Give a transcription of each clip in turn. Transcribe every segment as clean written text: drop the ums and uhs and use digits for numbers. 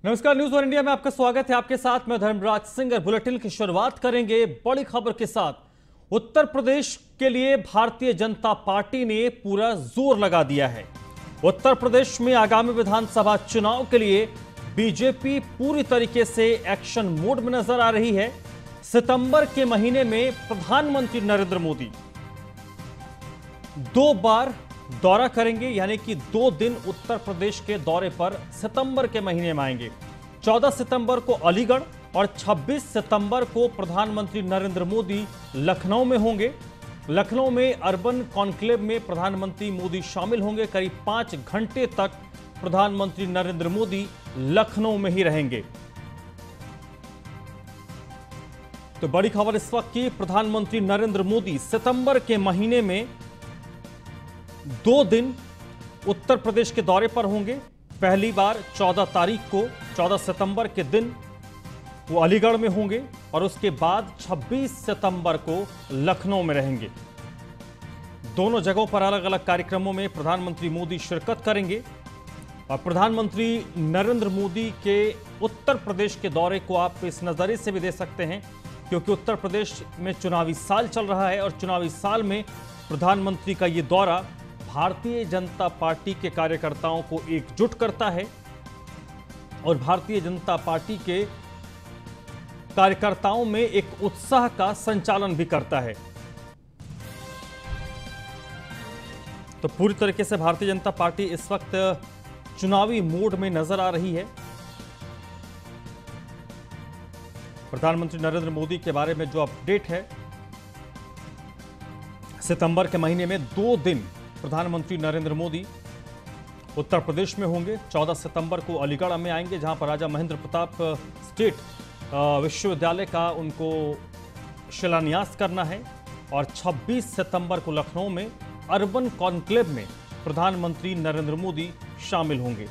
नमस्कार, news one India में आपका स्वागत है। आपके साथ मैं धर्मराज सिंह और बुलेटिन की शुरुआत करेंगे बड़ी खबर के साथ। उत्तर प्रदेश के लिए भारतीय जनता पार्टी ने पूरा जोर लगा दिया है। उत्तर प्रदेश में आगामी विधानसभा चुनाव के लिए बीजेपी पूरी तरीके से एक्शन मोड में नजर आ रही है। सितंबर के महीने में प्रधानमंत्री नरेंद्र मोदी 2 बार दौरा करेंगे, यानी कि 2 दिन उत्तर प्रदेश के दौरे पर सितंबर के महीने में आएंगे। 14 सितंबर को अलीगढ़ और 26 सितंबर को प्रधानमंत्री नरेंद्र मोदी लखनऊ में होंगे। लखनऊ में अर्बन कॉन्क्लेव में प्रधानमंत्री मोदी शामिल होंगे। करीब 5 घंटे तक प्रधानमंत्री नरेंद्र मोदी लखनऊ में ही रहेंगे। तो बड़ी खबर इस वक्त की, प्रधानमंत्री नरेंद्र मोदी सितंबर के महीने में 2 दिन उत्तर प्रदेश के दौरे पर होंगे। पहली बार 14 तारीख को, 14 सितंबर के दिन वो अलीगढ़ में होंगे और उसके बाद 26 सितंबर को लखनऊ में रहेंगे। दोनों जगहों पर अलग अलग कार्यक्रमों में प्रधानमंत्री मोदी शिरकत करेंगे। और प्रधानमंत्री नरेंद्र मोदी के उत्तर प्रदेश के दौरे को आप इस नजरिए से भी दे सकते हैं क्योंकि उत्तर प्रदेश में चुनावी साल चल रहा है और चुनावी साल में प्रधानमंत्री का ये दौरा भारतीय जनता पार्टी के कार्यकर्ताओं को एकजुट करता है और भारतीय जनता पार्टी के कार्यकर्ताओं में एक उत्साह का संचालन भी करता है। तो पूरी तरीके से भारतीय जनता पार्टी इस वक्त चुनावी मोड में नजर आ रही है। प्रधानमंत्री नरेंद्र मोदी के बारे में जो अपडेट है, सितंबर के महीने में 2 दिन प्रधानमंत्री नरेंद्र मोदी उत्तर प्रदेश में होंगे। 14 सितंबर को अलीगढ़ में आएंगे जहां पर राजा महेंद्र प्रताप स्टेट विश्वविद्यालय का उनको शिलान्यास करना है और 26 सितंबर को लखनऊ में अर्बन कॉन्क्लेव में प्रधानमंत्री नरेंद्र मोदी शामिल होंगे।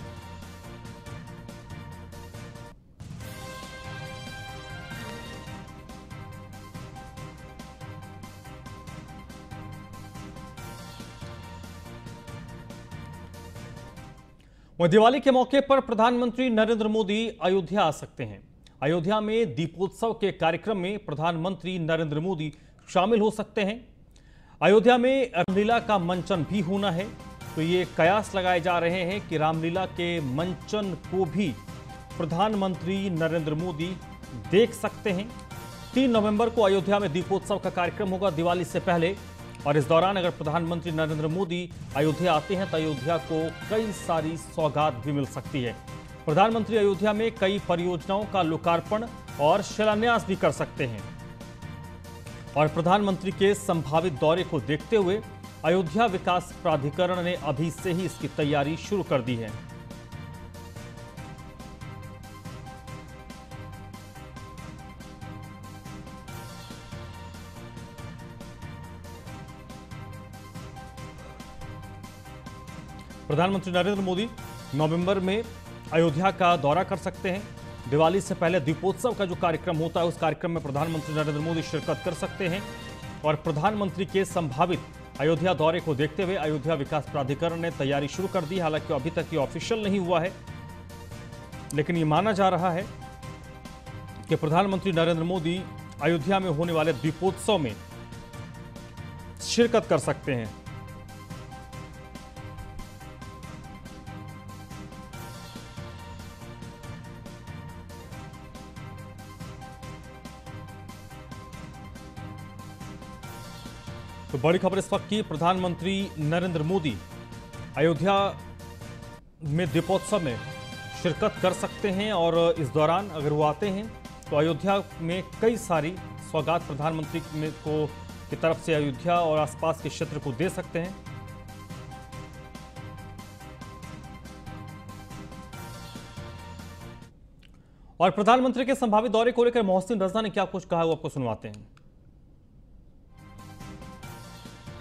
वह दिवाली के मौके पर प्रधानमंत्री नरेंद्र मोदी अयोध्या आ सकते हैं। अयोध्या में दीपोत्सव के कार्यक्रम में प्रधानमंत्री नरेंद्र मोदी शामिल हो सकते हैं। अयोध्या में रामलीला का मंचन भी होना है, तो ये कयास लगाए जा रहे हैं कि रामलीला के मंचन को भी प्रधानमंत्री नरेंद्र मोदी देख सकते हैं। 3 नवंबर को अयोध्या में दीपोत्सव का कार्यक्रम होगा दिवाली से पहले, और इस दौरान अगर प्रधानमंत्री नरेंद्र मोदी अयोध्या आते हैं तो अयोध्या को कई सारी सौगात भी मिल सकती है। प्रधानमंत्री अयोध्या में कई परियोजनाओं का लोकार्पण और शिलान्यास भी कर सकते हैं। और प्रधानमंत्री के संभावित दौरे को देखते हुए अयोध्या विकास प्राधिकरण ने अभी से ही इसकी तैयारी शुरू कर दी है। प्रधानमंत्री नरेंद्र मोदी नवंबर में अयोध्या का दौरा कर सकते हैं। दिवाली से पहले दीपोत्सव का जो कार्यक्रम होता है उस कार्यक्रम में प्रधानमंत्री नरेंद्र मोदी शिरकत कर सकते हैं। और प्रधानमंत्री के संभावित अयोध्या दौरे को देखते हुए अयोध्या विकास प्राधिकरण ने तैयारी शुरू कर दी। हालांकि अभी तक ये ऑफिशियल नहीं हुआ है, लेकिन ये माना जा रहा है कि प्रधानमंत्री नरेंद्र मोदी अयोध्या में होने वाले दीपोत्सव में शिरकत कर सकते हैं। तो बड़ी खबर इस वक्त की, प्रधानमंत्री नरेंद्र मोदी अयोध्या में दीपोत्सव में शिरकत कर सकते हैं और इस दौरान अगर वो आते हैं तो अयोध्या में कई सारी सौगात प्रधानमंत्री को की तरफ से अयोध्या और आसपास के क्षेत्र को दे सकते हैं। और प्रधानमंत्री के संभावित दौरे को लेकर मोहसिन रजा ने क्या कुछ कहा वो आपको सुनवाते हैं।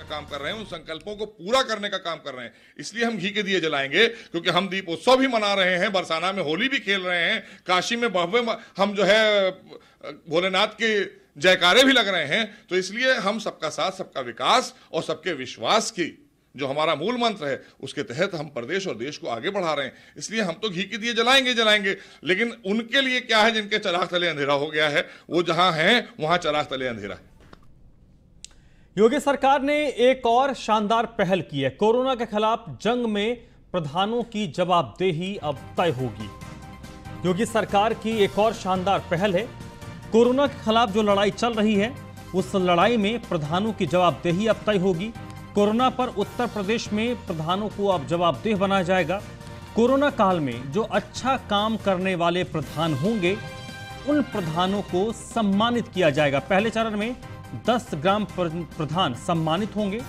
काम कर रहे हैं, उन संकल्पों को पूरा करने का काम कर रहे हैं। इसलिए हम घी के दिए जलाएंगे क्योंकि हम दीपोत्सव भी मना रहे हैं, बरसाना में होली भी खेल रहे हैं, काशी में भव्य हम जो है भोलेनाथ के जयकारे भी लग रहे हैं। तो इसलिए हम सबका साथ, सबका विकास और सबके विश्वास की जो हमारा मूल मंत्र है, उसके तहत हम प्रदेश और देश को आगे बढ़ा रहे हैं। इसलिए हम तो घी के दिए जलाएंगे, लेकिन उनके लिए क्या है जिनके चिराग तले अंधेरा हो गया है, वो जहां हैं वहां चिराग तले अंधेरा है। योगी सरकार ने एक और शानदार पहल की है। कोरोना के खिलाफ जंग में प्रधानों की जवाबदेही अब तय होगी। योगी सरकार की एक और शानदार पहल है। कोरोना के खिलाफ जो लड़ाई चल रही है, उस लड़ाई में प्रधानों की जवाबदेही अब तय होगी। कोरोना पर उत्तर प्रदेश में प्रधानों को अब जवाबदेह बनाया जाएगा। कोरोना काल में जो अच्छा काम करने वाले प्रधान होंगे, उन प्रधानों को सम्मानित किया जाएगा। पहले चरण में 10 ग्राम प्रधान सम्मानित होंगे।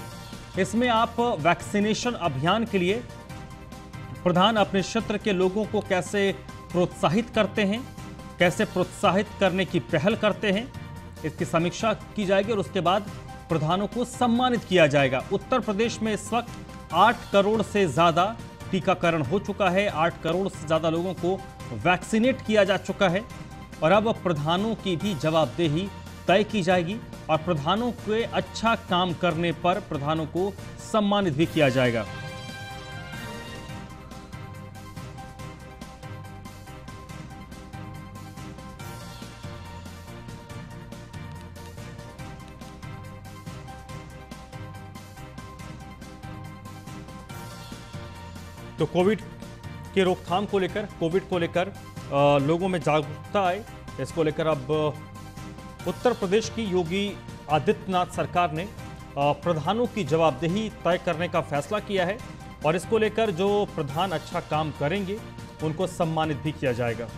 इसमें आप वैक्सीनेशन अभियान के लिए प्रधान अपने क्षेत्र के लोगों को कैसे प्रोत्साहित करते हैं, कैसे प्रोत्साहित करने की पहल करते हैं, इसकी समीक्षा की जाएगी और उसके बाद प्रधानों को सम्मानित किया जाएगा। उत्तर प्रदेश में इस वक्त 8 करोड़ से ज़्यादा टीकाकरण हो चुका है। 8 करोड़ से ज़्यादा लोगों को वैक्सीनेट किया जा चुका है और अब प्रधानों की भी जवाबदेही तय की जाएगी और प्रधानों के अच्छा काम करने पर प्रधानों को सम्मानित भी किया जाएगा। तो कोविड के रोकथाम को लेकर, कोविड को लेकर लोगों में जागरूकता आए, इसको लेकर अब उत्तर प्रदेश की योगी आदित्यनाथ सरकार ने प्रधानों की जवाबदेही तय करने का फैसला किया है और इसको लेकर जो प्रधान अच्छा काम करेंगे उनको सम्मानित भी किया जाएगा।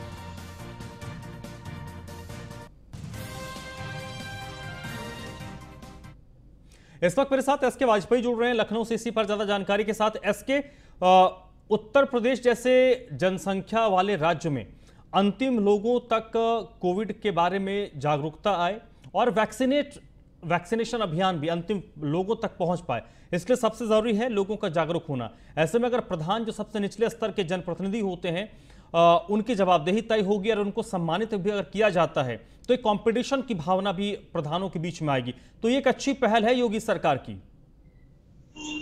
इस वक्त मेरे साथ एसके वाजपेयी जुड़ रहे हैं लखनऊ से इसी पर ज्यादा जानकारी के साथ। एसके, उत्तर प्रदेश जैसे जनसंख्या वाले राज्य में अंतिम लोगों तक कोविड के बारे में जागरूकता आए और वैक्सीनेशन अभियान भी अंतिम लोगों तक पहुंच पाए, इसलिए सबसे जरूरी है लोगों का जागरूक होना। ऐसे में अगर प्रधान जो सबसे निचले स्तर के जनप्रतिनिधि होते हैं, उनकी जवाबदेही तय होगी और उनको सम्मानित भी अगर किया जाता है तो एक कंपटीशन की भावना भी प्रधानों के बीच में आएगी। तो ये एक अच्छी पहल है योगी सरकार की।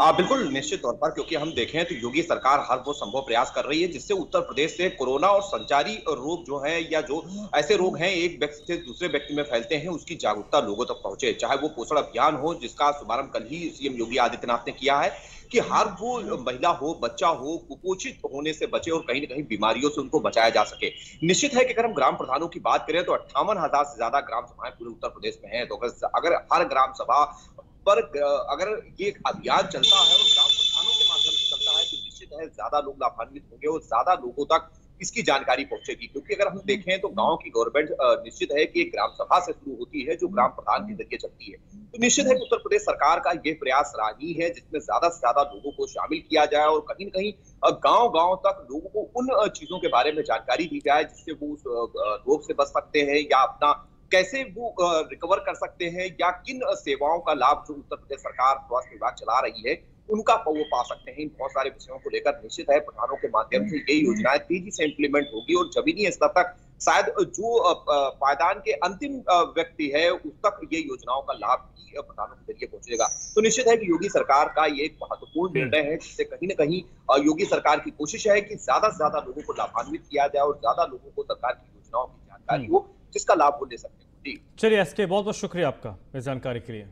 बिल्कुल निश्चित तौर पर, क्योंकि हम देखें तो योगी सरकार हर वो संभव प्रयास कर रही है जिससे उत्तर प्रदेश से कोरोना और संचारी रोग जो है या जो ऐसे रोग हैं एक व्यक्ति से दूसरे व्यक्ति में फैलते हैं, उसकी जागरूकता लोगों तक पहुंचे। चाहे वो पोषण अभियान हो जिसका शुभारंभ कल ही सीएम योगी आदित्यनाथ ने किया है कि हर वो महिला हो, बच्चा हो, कुपोषित होने से बचे और कहीं न कहीं बीमारियों से उनको बचाया जा सके। निश्चित है कि अगर हम ग्राम प्रधानों की बात करें तो 58,000 से ज्यादा ग्राम सभाएं पूरे उत्तर प्रदेश में हैं। तो अगर हर ग्राम सभा पर अगर ये अभियान चलता है और ग्राम प्रधानों के माध्यम से चलता है तो निश्चित है ज्यादा लोग लाभान्वित होंगे और ज्यादा लोगों तक इसकी जानकारी पहुंचेगी। क्योंकि अगर हम देखें तो गांव की गवर्नमेंट निश्चित है कि एक ग्राम सभा से शुरू होती है जो ग्राम प्रधान के जरिए चलती है। तो निश्चित है कि उत्तर प्रदेश सरकार का ये प्रयास सराहनीय है जिसमें ज्यादा से ज्यादा लोगों को शामिल किया जाए और कहीं न कहीं गांव गांव तक लोगों को उन चीजों के बारे में जानकारी दी जाए जिससे वो उस रोग से बच सकते हैं या अपना कैसे वो रिकवर कर सकते हैं या किन सेवाओं का लाभ जो उत्तर प्रदेश सरकार स्वास्थ्य विभाग चला रही है उनका वो पा सकते हैं। इन बहुत सारे विषयों को लेकर निश्चित है प्रधानों के माध्यम से ये योजनाएं तेजी से इंप्लीमेंट होगी और जमीनी स्तर तक शायद जो पायदान के अंतिम व्यक्ति है उस तक ये योजनाओं का लाभ भी प्रधानों के जरिए पहुंचेगा। तो निश्चित है कि योगी सरकार का ये एक महत्वपूर्ण निर्णय है जिससे कहीं न कहीं योगी सरकार की कोशिश है कि ज्यादा से ज्यादा लोगों को लाभान्वित किया जाए और ज्यादा लोगों को सरकार की योजनाओं की जानकारी हो जिसका लाभ वो ले सकते हैं। चलिए एसके, बहुत बहुत शुक्रिया आपका इस जानकारी के लिए।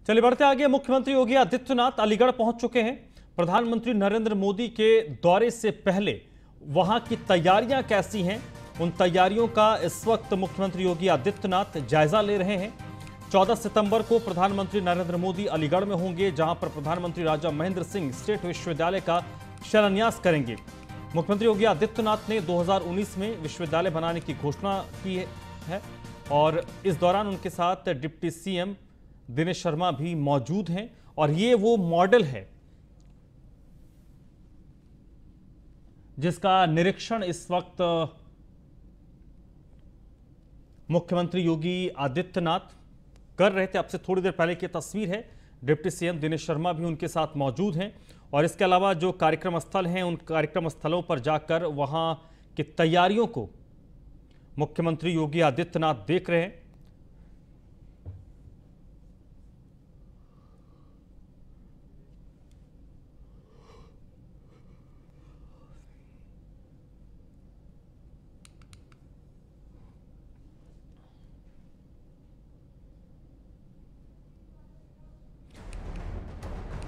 चलिए बढ़ते आगे। मुख्यमंत्री योगी आदित्यनाथ अलीगढ़ पहुंच चुके हैं। प्रधानमंत्री नरेंद्र मोदी के दौरे से पहले वहां की तैयारियां कैसी हैं, उन तैयारियों का इस वक्त मुख्यमंत्री योगी आदित्यनाथ जायजा ले रहे हैं। 14 सितंबर को प्रधानमंत्री नरेंद्र मोदी अलीगढ़ में होंगे जहां पर प्रधानमंत्री राजा महेंद्र सिंह स्टेट विश्वविद्यालय का शिलान्यास करेंगे। मुख्यमंत्री योगी आदित्यनाथ ने 2019 में विश्वविद्यालय बनाने की घोषणा की है और इस दौरान उनके साथ डिप्टी सीएम दिनेश शर्मा भी मौजूद हैं और ये वो मॉडल है जिसका निरीक्षण इस वक्त मुख्यमंत्री योगी आदित्यनाथ कर रहे थे। आपसे थोड़ी देर पहले की तस्वीर है, डिप्टी सीएम दिनेश शर्मा भी उनके साथ मौजूद हैं और इसके अलावा जो कार्यक्रम स्थल हैं उन कार्यक्रम स्थलों पर जाकर वहां की तैयारियों को मुख्यमंत्री योगी आदित्यनाथ देख रहे हैं।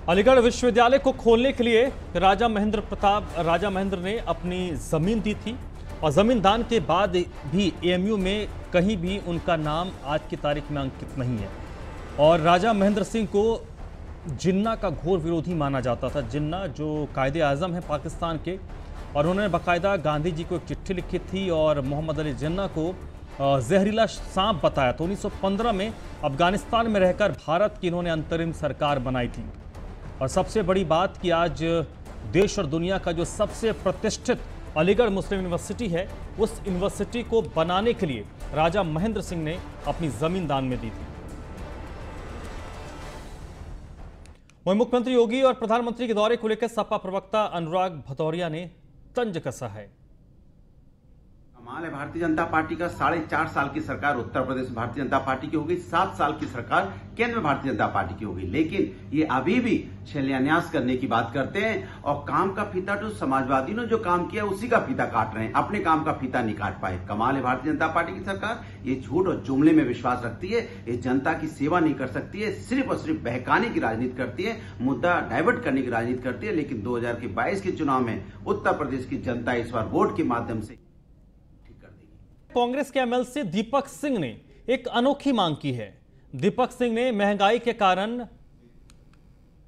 अलीगढ़ विश्वविद्यालय को खोलने के लिए राजा महेंद्र ने अपनी जमीन दी थी और जमीन दान के बाद भी एएमयू में कहीं भी उनका नाम आज की तारीख में अंकित नहीं है। और राजा महेंद्र सिंह को जिन्ना का घोर विरोधी माना जाता था। जिन्ना जो कायदे आज़म है पाकिस्तान के, और उन्होंने बाकायदा गांधी जी को एक चिट्ठी लिखी थी और मोहम्मद अली जिन्ना को जहरीला सांप बताया। तो 1915 में अफगानिस्तान में रहकर भारत की इन्होंने अंतरिम सरकार बनाई थी। और सबसे बड़ी बात कि आज देश और दुनिया का जो सबसे प्रतिष्ठित अलीगढ़ मुस्लिम यूनिवर्सिटी है, उस यूनिवर्सिटी को बनाने के लिए राजा महेंद्र सिंह ने अपनी जमीन दान में दी थी। वहीं मुख्यमंत्री योगी और प्रधानमंत्री के दौरे को लेकर सपा प्रवक्ता अनुराग भदौरिया ने तंज कसा है। कमाल है, भारतीय जनता पार्टी का 4.5 साल की सरकार उत्तर प्रदेश में भारतीय जनता पार्टी की हो गई, 7 साल की सरकार केंद्र में भारतीय जनता पार्टी की हो गई, लेकिन ये अभी भी शिलान्यास करने की बात करते हैं और काम का फीता तो समाजवादी ने जो काम किया उसी का फीता काट रहे हैं, अपने काम का फीता नहीं काट पाए। कमाल है भारतीय जनता पार्टी की सरकार, ये झूठ और जुमले में विश्वास रखती है, ये जनता की सेवा नहीं कर सकती है, सिर्फ और सिर्फ बहकाने की राजनीति करती है, मुद्दा डाइवर्ट करने की राजनीति करती है। लेकिन 2022 के चुनाव में उत्तर प्रदेश की जनता इस बार वोट के माध्यम से कांग्रेस के एमएलसी दीपक सिंह ने एक अनोखी मांग की है। दीपक सिंह ने महंगाई के कारण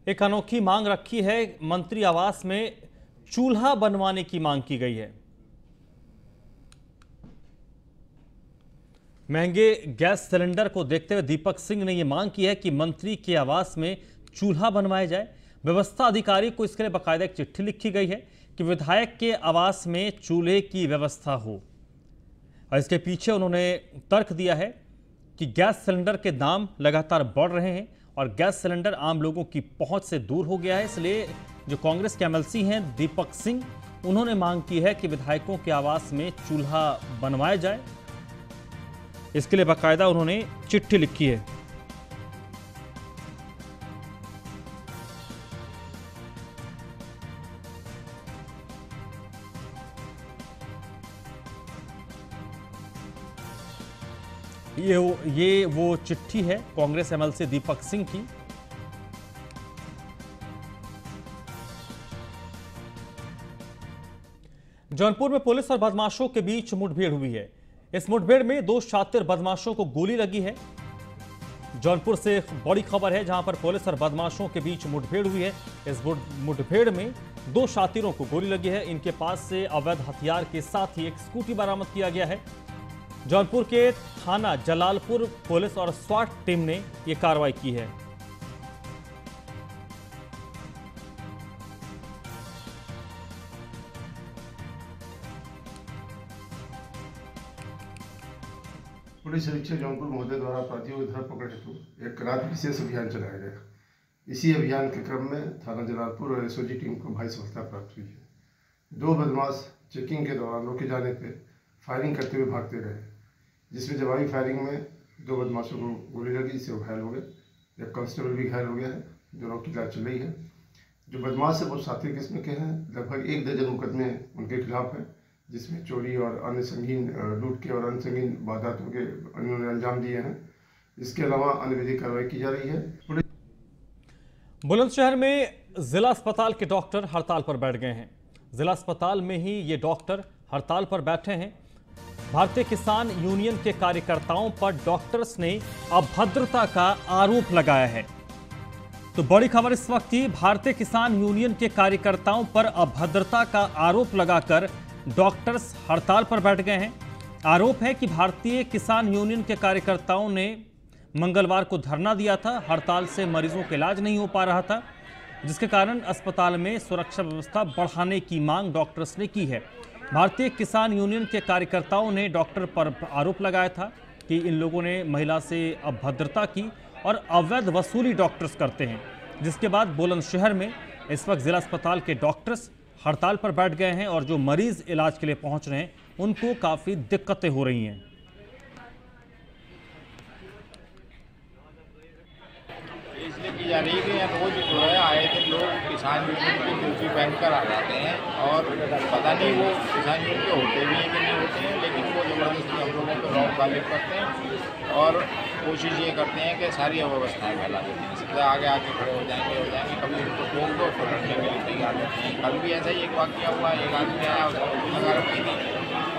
एक अनोखी मांग रखी है। मंत्री आवास में चूल्हा बनवाने की मांग की गई है। महंगे गैस सिलेंडर को देखते हुए दीपक सिंह ने यह मांग की है कि मंत्री के आवास में चूल्हा बनवाया जाए। व्यवस्था अधिकारी को इसके लिए बाकायदा एक चिट्ठी लिखी गई है कि विधायक के आवास में चूल्हे की व्यवस्था हो। और इसके पीछे उन्होंने तर्क दिया है कि गैस सिलेंडर के दाम लगातार बढ़ रहे हैं और गैस सिलेंडर आम लोगों की पहुंच से दूर हो गया है। इसलिए जो कांग्रेस के एमएलसी हैं दीपक सिंह, उन्होंने मांग की है कि विधायकों के आवास में चूल्हा बनवाया जाए। इसके लिए बाकायदा उन्होंने चिट्ठी लिखी है। ये वो चिट्ठी है कांग्रेस एमएलसी दीपक सिंह की। जौनपुर में पुलिस और बदमाशों के बीच मुठभेड़ हुई है। इस मुठभेड़ में 2 शातिर बदमाशों को गोली लगी है। जौनपुर से बड़ी खबर है जहां पर पुलिस और बदमाशों के बीच मुठभेड़ हुई है। इस मुठभेड़ में 2 शातिरों को गोली लगी है। इनके पास से अवैध हथियार के साथ ही एक स्कूटी बरामद किया गया है। जौनपुर के थाना जलालपुर पुलिस और स्वाट टीम ने यह कार्रवाई की है। पुलिस अधीक्षक जौनपुर महोदय द्वारा अपराधियों की धरपकड़ हेतु एक रात विशेष अभियान चलाया गया। इसी अभियान के क्रम में थाना जलालपुर और एसओजी टीम को भारी सफलता प्राप्त हुई है। 2 बदमाश चेकिंग के दौरान रोके जाने पर फायरिंग करते हुए भागते रहे, जिसमें जवाबी फायरिंग में 2 बदमाशों को गोली लगी, इससे वो घायल हो गए। एक कांस्टेबल भी घायल हो गया है, दोनों की इलाज चल रही है। जो बदमाश है वो साथी किस्म के हैं। लगभग 1 दर्जन मुकदमे उनके खिलाफ हैं, जिसमें चोरी और अन्य संगीन लूट के और अन्य संगीन वारदातों के उन्होंने अंजाम दिए हैं। इसके अलावा अन्य विधिक कार्रवाई की जा रही है। बुलंदशहर में जिला अस्पताल के डॉक्टर हड़ताल पर बैठ गए हैं। जिला अस्पताल में ही ये डॉक्टर हड़ताल पर बैठे हैं। भारतीय किसान यूनियन के कार्यकर्ताओं पर डॉक्टर्स ने अभद्रता का आरोप लगाया है। तो बड़ी खबर इस वक्त की, भारतीय किसान यूनियन के कार्यकर्ताओं पर अभद्रता का आरोप लगाकर डॉक्टर्स हड़ताल पर बैठ गए हैं। आरोप है कि भारतीय किसान यूनियन के कार्यकर्ताओं ने मंगलवार को धरना दिया था। हड़ताल से मरीजों का इलाज नहीं हो पा रहा था, जिसके कारण अस्पताल में सुरक्षा व्यवस्था बढ़ाने की मांग डॉक्टर्स ने की है। भारतीय किसान यूनियन के कार्यकर्ताओं ने डॉक्टर पर आरोप लगाया था कि इन लोगों ने महिला से अभद्रता की और अवैध वसूली डॉक्टर्स करते हैं, जिसके बाद बुलंदशहर में इस वक्त जिला अस्पताल के डॉक्टर्स हड़ताल पर बैठ गए हैं और जो मरीज इलाज के लिए पहुंच रहे हैं उनको काफ़ी दिक्कतें हो रही हैं। इसलिए की जा रही है कि रोज जो है आए दिन लोग किसान यूनियन की टोपी पहनकर आ जाते हैं और पता नहीं वो किसान यूनियन के होते भी हैं कि नहीं होते हैं, लेकिन वो ज़बरदस्ती हम लोगों को रौब गालिब करते हैं और कोशिश ये करते हैं कि सारी अव्यवस्थाएँ फैला देते हैं। सीधा आगे खड़े हो जाएंगे, कभी उनको टोक दो तो लड़ने के लिए तैयार रहते हैं। कल भी ऐसा ही एक वाक़या हुआ, एक आदमी आया, उसको लगा रखी थी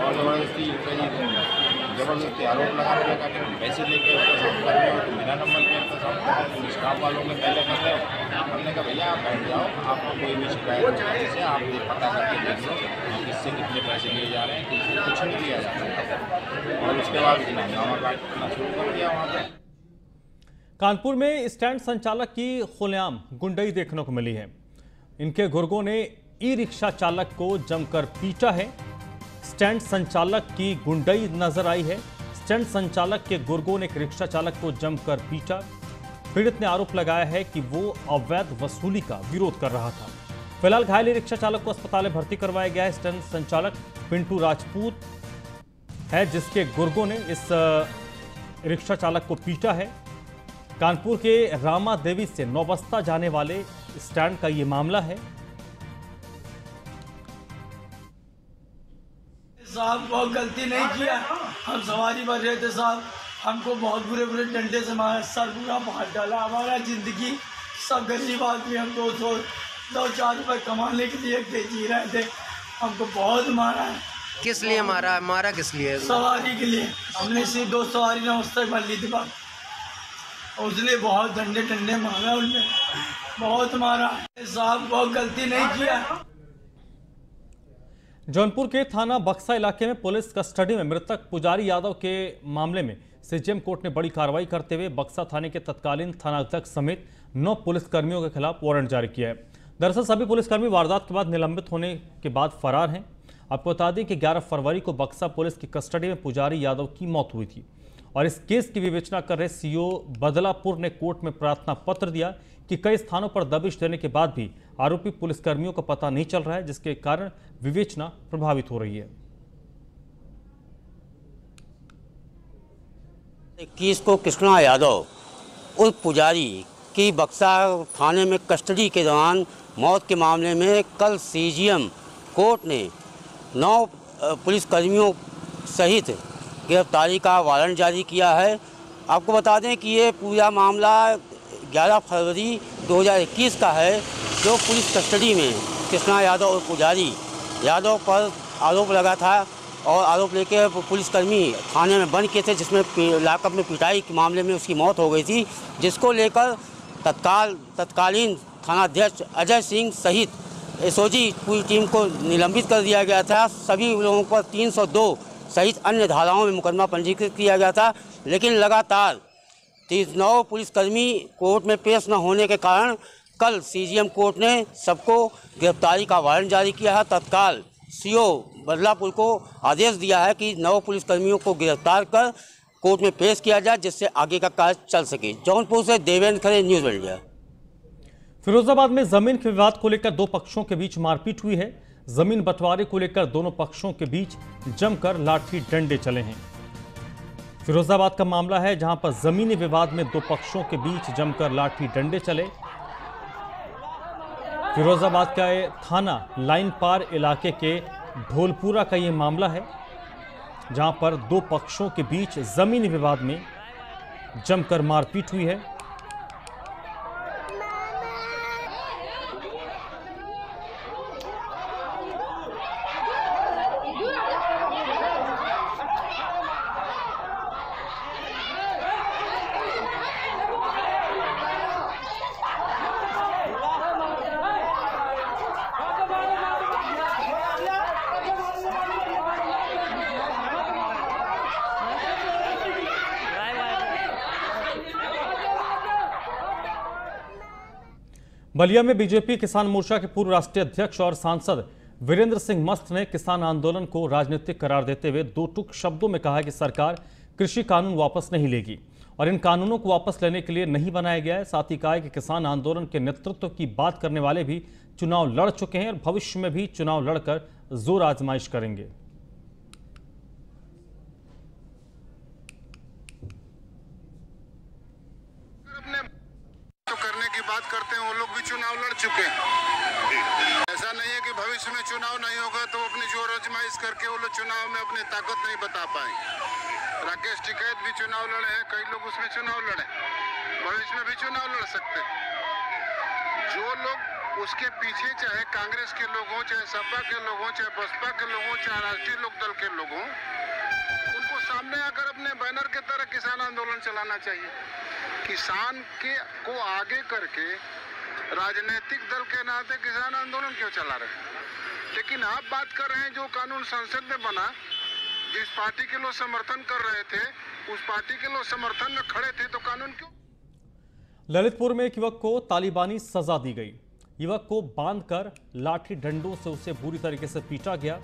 और ज़बरदस्ती आरोप लगाने लगा कि पैसे लेके अल्ट्रासाउंड कर रहे हो, तो मेरा नंबर पे अल्ट्रासाउंड कर रहे हो, स्टाफ वालों के पहले कर रहे हो। हमने कहा भैया आप बैठ जाओ, आपको कोई भी शिकायत नहीं है, आप ये पता करके देख लो किससे कितने पैसे लिए जा रहे हैं, किसी कुछ नहीं लिया जा रहा है। और उसके बाद हंगामा काटना शुरू कर दिया वहाँ पर। कानपुर में स्टैंड संचालक की खुलेआम गुंडई देखने को मिली है। इनके गुर्गों ने ई रिक्शा चालक को जमकर पीटा है। स्टैंड संचालक की गुंडई नजर आई है। स्टैंड संचालक के गुर्गों ने एक रिक्शा चालक को जमकर पीटा। पीड़ित ने आरोप लगाया है कि वो अवैध वसूली का विरोध कर रहा था। फिलहाल घायल रिक्शा चालक को अस्पताल में भर्ती करवाया गया है। स्टैंड संचालक पिंटू राजपूत है जिसके गुर्गों ने इस रिक्शा चालक को पीटा है। कानपुर के रामा देवी से नौबस्ता जाने वाले स्टैंड का ये मामला है। साहब बहुत गलती नहीं किया, हम सवारी भर रहे थे साहब, हमको बहुत बुरे बुरे डंडे से हमारा सर पूरा फाड़ डाला। हमारा जिंदगी सब गरीब आदमी, हम 2-4 रुपए कमाने के लिए जी रहे थे, हमको बहुत मारा है। किस लिए मारा? मारा किस लिए? सवारी के लिए। हमने सिर्फ 2 सवारी नमस्ते भर ली थी, उसने बहुत डंडे मारा, उनने बहुत मारा। साहब बहुत गलती नहीं किया। जौनपुर के थाना बक्सा इलाके में पुलिस कस्टडी में मृतक पुजारी यादव के मामले में सीजेएम कोर्ट ने बड़ी कार्रवाई करते हुए बक्सा थाने के तत्कालीन थानाध्यक्ष समेत 9 पुलिसकर्मियों के खिलाफ वारंट जारी किया है। दरअसल सभी पुलिसकर्मी वारदात के बाद निलंबित होने के बाद फरार हैं। आपको बता दें कि 11 फरवरी को बक्सा पुलिस की कस्टडी में पुजारी यादव की मौत हुई थी और इस केस की विवेचना कर रहे सीओ बदलापुर ने कोर्ट में प्रार्थना पत्र दिया कि कई स्थानों पर दबिश देने के बाद भी आरोपी पुलिसकर्मियों का पता नहीं चल रहा है, जिसके कारण विवेचना प्रभावित हो रही है। 21 को कृष्णा यादव उर्फ पुजारी की बक्सा थाने में कस्टडी के दौरान मौत के मामले में कल सीजीएम कोर्ट ने 9 पुलिसकर्मियों सहित गिरफ्तारी का वारंट जारी किया है। आपको बता दें कि ये पूरा मामला 11 फरवरी 2021 का है, जो पुलिस कस्टडी में कृष्णा यादव और पुजारी यादव पर आरोप लगा था और आरोप लेके पुलिसकर्मी थाने में बंद किए थे, जिसमें लॉकअप में पिटाई के मामले में उसकी मौत हो गई थी, जिसको लेकर तत्कालीन थानाध्यक्ष अजय सिंह सहित एसओजी पूरी टीम को निलंबित कर दिया गया था। सभी लोगों पर 302 सहित अन्य धाराओं में मुकदमा पंजीकृत किया गया था, लेकिन लगातार 9 पुलिसकर्मी कोर्ट में पेश न होने के कारण कल सीजीएम कोर्ट ने सबको गिरफ्तारी का वारंट जारी किया है। तत्काल सीओ बदलापुर को आदेश दिया है कि 9 पुलिसकर्मियों को गिरफ्तार कर कोर्ट में पेश किया जाए, जिससे आगे का कार्य चल सके। जौनपुर से देवेंद्र खरे, न्यूज़ इंडिया। फिरोजाबाद में जमीन के विवाद को लेकर 2 पक्षों के बीच मारपीट हुई है। जमीन बंटवारे को लेकर दोनों पक्षों के बीच जमकर लाठी डंडे चले हैं। फिरोजाबाद का मामला है, जहां पर जमीनी विवाद में 2 पक्षों के बीच जमकर लाठी डंडे चले। फिरोजाबाद का थाना लाइन पार इलाके के ढोलपुरा का यह मामला है, जहां पर 2 पक्षों के बीच जमीनी विवाद में जमकर मारपीट हुई है। बलिया में बीजेपी किसान मोर्चा के पूर्व राष्ट्रीय अध्यक्ष और सांसद वीरेंद्र सिंह मस्त ने किसान आंदोलन को राजनीतिक करार देते हुए 2 टूक शब्दों में कहा कि सरकार कृषि कानून वापस नहीं लेगी और इन कानूनों को वापस लेने के लिए नहीं बनाया गया है। साथ ही कहा कि किसान आंदोलन के नेतृत्व की बात करने वाले भी चुनाव लड़ चुके हैं और भविष्य में भी चुनाव लड़कर जोर आजमाइश करेंगे। करने की बात करते हैं, वो लोग भी चुनाव लड़ चुके हैं। भविष्य में चुनाव नहीं होगा तो अपनी जोर आजमाइश करके वो लोग चुनाव में अपनी ताकत नहीं बता पाएंगे। राकेश टिकैत भी चुनाव लड़े हैं, कई लोग उसमें चुनाव लड़े, भविष्य में भी चुनाव लड़ सकते हैं। जो लोग उसके पीछे, चाहे कांग्रेस के लोग हों, चाहे सपा के लोग हों, चाहे बसपा के लोग हों, चाहे राष्ट्रीय लोकदल के लोग हों, उनको सामने आकर अपने बैनर के तरह किसान आंदोलन चलाना चाहिए। किसान को आगे करके राजनीतिक दल के नाते किसान आंदोलन क्यों चला रहे हैं? लेकिन आप बात कर रहे हैं जो कानून संसद में बना, जिस पार्टी के लोग समर्थन कर रहे थे, उस पार्टी के लोग समर्थन में खड़े थे, तो कानून क्यों? ललितपुर में एक युवक को तालिबानी सजा दी गई। युवक को बांधकर लाठी डंडों से उसे बुरी तरीके से पीटा गया।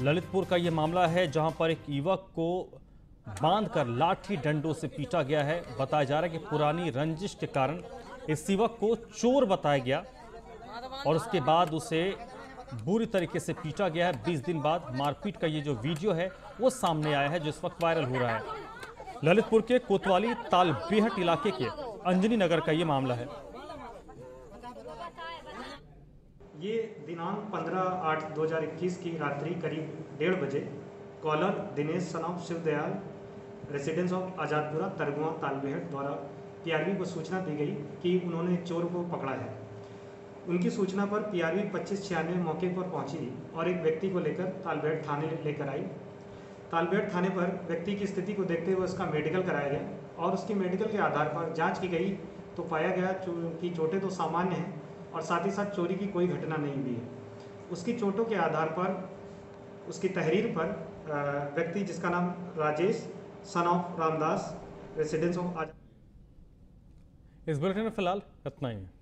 ललितपुर का यह मामला है जहां पर एक युवक को बांधकर लाठी डंडों से पीटा गया है। बताया जा रहा है कि पुरानी रंजिश के कारण इस युवक को चोर बताया गया और उसके बाद उसे बुरी तरीके से पीटा गया है। 20 दिन बाद मारपीट का ये जो वीडियो है वो सामने आया है जो इस वक्त वायरल हो रहा है। ललितपुर के कोतवाली तालबेहट इलाके के अंजनी नगर का ये मामला है। ये दिनांक 15/8/2021 की रात्रि करीब 1:30 बजे caller Dinesh son of Shivdayal residence of Azadpura Targua Talbehat द्वारा पीआरवी को सूचना दी गई कि उन्होंने चोर को पकड़ा है। उनकी सूचना पर पीआरवी 2596 मौके पर पहुंची और एक व्यक्ति को लेकर तालबेहट थाने लेकर आई। तालबेहट थाने पर व्यक्ति की स्थिति को देखते हुए उसका मेडिकल कराया गया और उसकी मेडिकल के आधार पर जांच की गई तो पाया गया कि चोटें तो सामान्य हैं और साथ ही साथ चोरी की कोई घटना नहीं हुई है। उसकी चोटों के आधार पर उसकी तहरीर पर व्यक्ति जिसका नाम Rajesh son of Ramdas residence of. इस बुलेटिन में फिलहाल इतना ही है।